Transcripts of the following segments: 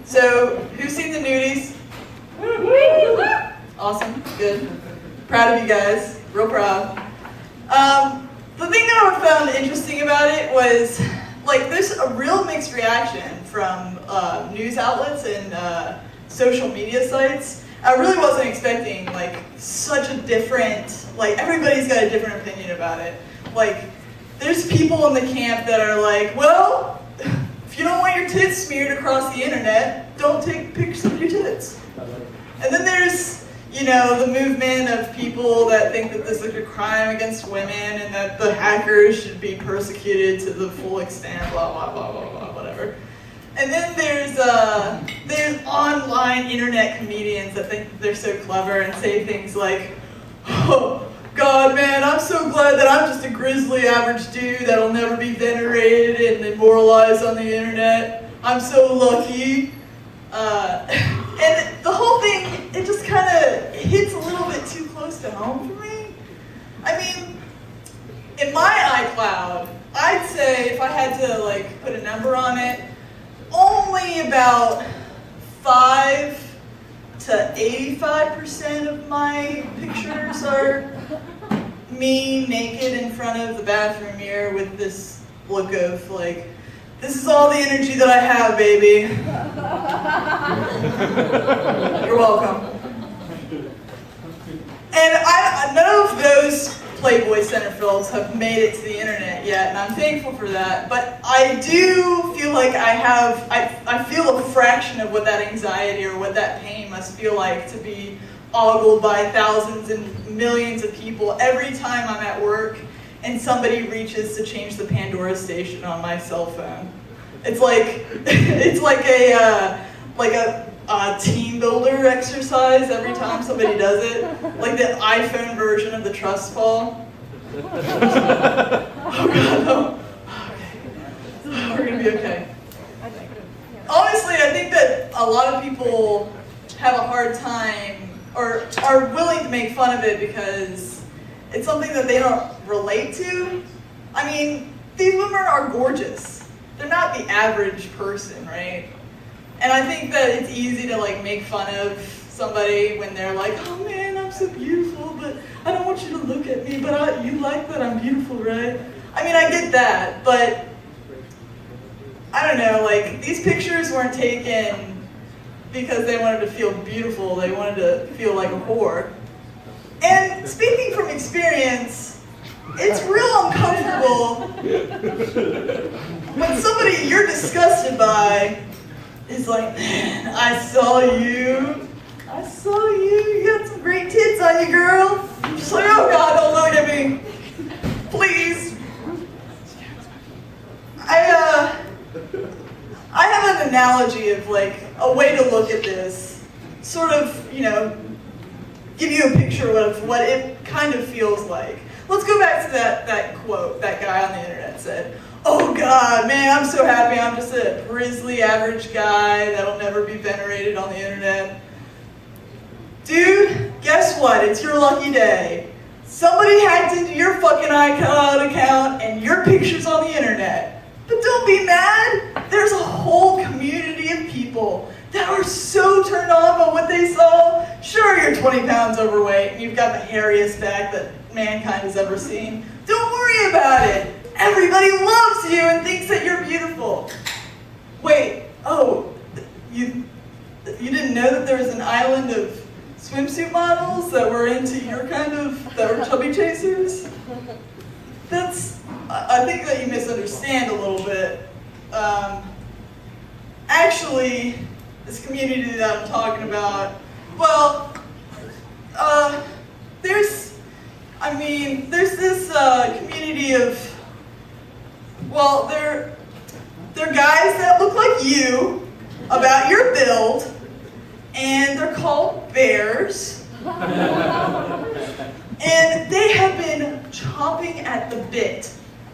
So, who's seen the nudies? Awesome, good. Proud of you guys, real proud. The thing that I found interesting about it was, like, there's a real mixed reaction from news outlets and social media sites. I really wasn't expecting, like, such a different, like, everybody's got a different opinion about it. Like, there's people in the camp that are like, well, if you don't want your tits smeared across the internet, don't take pictures of your tits. And then there's, you know, the movement of people that think that this is a crime against women and that the hackers should be persecuted to the full extent, blah, blah, blah, blah, blah, whatever. And then there's online internet comedians that think that they're so clever and say things like, oh, God, man, I'm so glad that I'm just a grisly average dude that'll never be venerated and immortalized on the internet. I'm so lucky. And the whole thing, it just kind of hits a little bit too close to home for me. I mean, in my iCloud, I'd say if I had to, like, put a number on it, only about 5 to 85% of my pictures are me naked in front of the bathroom mirror with this look of, like, this is all the energy that I have, baby. You're welcome. And none of those Playboy centerfolds have made it to the internet yet, and I'm thankful for that. But I do feel like I feel a fraction of what that anxiety or what that pain must feel like to be ogled by thousands and millions of people every time I'm at work and somebody reaches to change the Pandora station on my cell phone. It's like a team builder exercise every time somebody does it, like the iPhone version of the trust fall. Oh God, no. Okay. We're gonna be okay. Honestly, I think that a lot of people have a hard time or are willing to make fun of it because it's something that they don't relate to. I mean, these women are gorgeous. They're not the average person, right? And I think that it's easy to, like, make fun of somebody when they're like, oh man, I'm so beautiful, but I don't want you to look at me, but you like that I'm beautiful, right? I mean, I get that, but I don't know, like, these pictures weren't taken because they wanted to feel beautiful, they wanted to feel like a whore. And speaking from experience, it's real uncomfortable when somebody you're disgusted by is like, man, I saw you, you got some great tits on you, girl. I'm just like, oh God, don't look at me, please. I have an analogy of, like, a way to look at this, sort of, you know, give you a picture of what it kind of feels like. Let's go back to that quote that guy on the internet said. Oh God, man, I'm so happy I'm just a grisly average guy that'll never be venerated on the internet. Dude, guess what? It's your lucky day. Somebody hacked into your fucking iCloud account and your picture's on the internet. But don't be mad. There's a whole community of people that are so turned on by what they saw. Sure, you're 20 pounds overweight and you've got the hairiest back that mankind has ever seen. Don't worry about it. Everybody loves you and thinks that you're beautiful. Wait, oh, you didn't know that there was an island of swimsuit models that were into your kind of, that were chubby chasers? I think that you misunderstand a little bit. Actually, this community that I'm talking about, well, there's this community of, well, they're guys that look like you, about your build, and they're called bears. And they have been chomping at the bit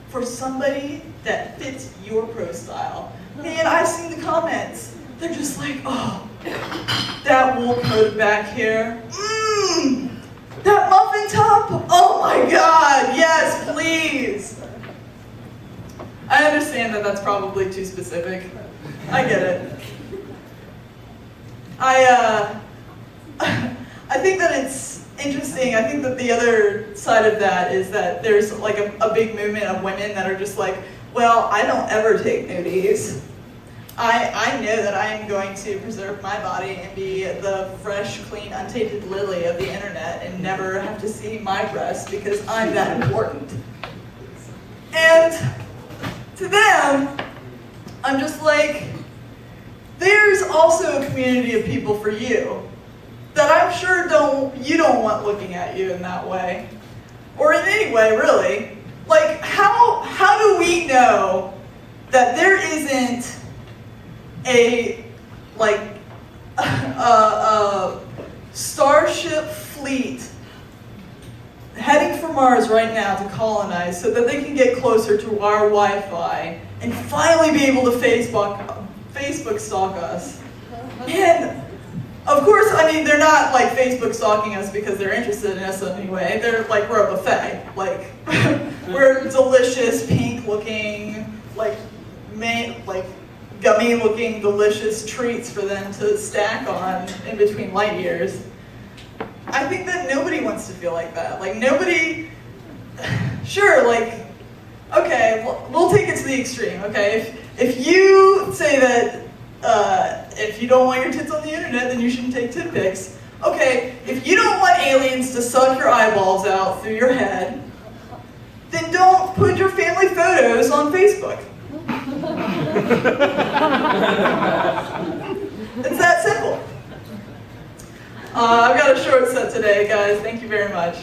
for somebody that fits your profile. Man, I've seen the comments. They're just like, oh, that wool-coated back hair. That muffin top. Oh my God, yes, please. I understand that that's probably too specific. I get it. I think that it's interesting. I think that the other side of that is that there's like a big movement of women that are just like, well, I don't ever take nudies. I know that I am going to preserve my body and be the fresh, clean, untainted lily of the internet and never have to see my breasts because I'm that important. And to them, I'm just like, there's also a community of people for you that I'm sure you don't want looking at you in that way. Or in any way, really. Like, how do we know that there isn't a starship fleet heading for Mars right now to colonize so that they can get closer to our Wi-Fi and finally be able to Facebook stalk us? And of course, I mean, they're not like Facebook stalking us because they're interested in us in any way. They're like, we're a buffet. Like, we're delicious, pink-looking, gummy-looking, delicious treats for them to stack on in between light years. I think that nobody wants to feel like that. Like, nobody, sure, like, okay, we'll take it to the extreme, okay? If you say that if you don't want your tits on the internet, then you shouldn't take tit pics. Okay, if you don't want aliens to suck your eyeballs out through your head, then don't put your family photos on Facebook. It's that simple. I've got a short set today, guys. Thank you very much.